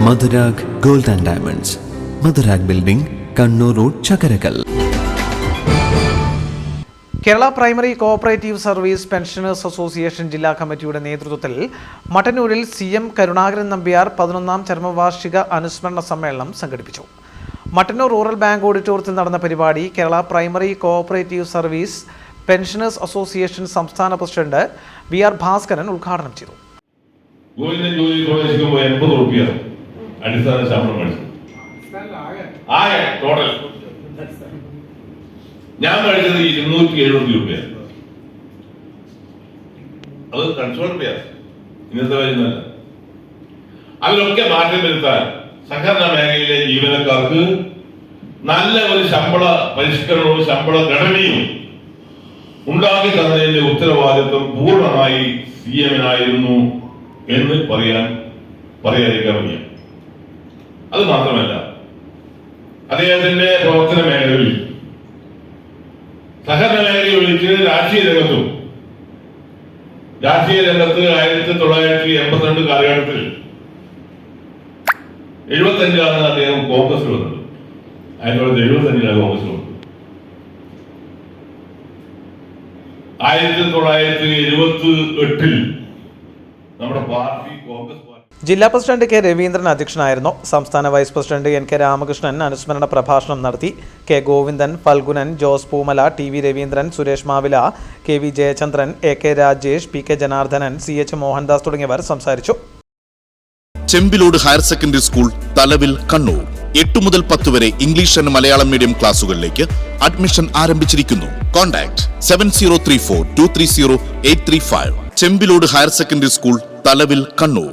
Madhurag gold and diamonds, Madhurag building, Kannur road, Chakkarakal. Kerala primary cooperative service pensioners association ജില്ലാ കമ്മിറ്റിയുടെ നേതൃത്വത്തിൽ മട്ടന്നൂരിൽ CM കരുണാകരൻ നമ്പ്യാർ 11ാം ചരമവാർഷിക അനുസ്മരണ സമ്മേളനം സംഘടിപ്പിച്ചു. മട്ടന്നൂർ റൂറൽ ബാങ്ക് ഓഡിറ്റോറിയത്തിൽ നടന്ന പരിപാടി Kerala primary cooperative service pensioners association സംസ്ഥാന പ്രസിഡന്റ് VR ഭാസ്കരൻ ഉദ്ഘാടനം ചെയ്തു. അടിസ്ഥാന ശമ്പളം ടോട്ടൽ ഞാൻ കഴിച്ചത് 270 രൂപയാണ്. അത് കൺസോൾ രൂപയാണ്, ഇന്നത്തെ വരുന്നല്ല. അതിലൊക്കെ മാറ്റം വരുത്താൻ സഹകരണ മേഖലയിലെ ജീവനക്കാർക്ക് നല്ല ഒരു ശമ്പള പരിഷ്കരണവും ശമ്പള ഘടനയും ഉണ്ടാക്കി തന്നതിന്റെ ഉത്തരവാദിത്വം പൂർണ്ണമായി CM-നായിരുന്നു എന്ന് പറയാതിരിക്കാൻ വയ്യ. അത് മാത്രമല്ല, അദ്ദേഹത്തിന്റെ പ്രവർത്തന മേഖലകളിൽ സഹകരണ മേഖലയിൽ ഒഴിച്ച് രാഷ്ട്രീയ രംഗത്ത് 1982 കാലഘട്ടത്തിൽ 75 അദ്ദേഹം കോൺഗ്രസിൽ വന്നത്. 1975 കോൺഗ്രസിൽ വന്നത്. 1978 നമ്മുടെ പാർട്ടി കോൺഗ്രസ് ജില്ലാ പ്രസിഡന്റ് K. രവീന്ദ്രൻ അധ്യക്ഷനായിരുന്നു. സംസ്ഥാന വൈസ് പ്രസിഡന്റ് NK രാമകൃഷ്ണൻ അനുസ്മരണ പ്രഭാഷണം നടത്തി. K. Govindan, Phalgunan, Jose Poomala, TV Raveendran, Suresh മാവില, KV Jayachandran, AK Rajesh, PK Janardhanan, CH Mohandas തുടങ്ങിയവർ സംസാരിച്ചു. Chembilode higher secondary school, Thalavil, Kannur. 8 മുതൽ 10 വരെ ഇംഗ്ലീഷ് ആൻഡ് മലയാളം മീഡിയം ക്ലാസുകളിലേക്ക് അഡ്മിഷൻ ആരംഭിച്ചിരിക്കുന്നു. Contact 7034230835. Chembilode higher secondary school, Thalavil, Kannur.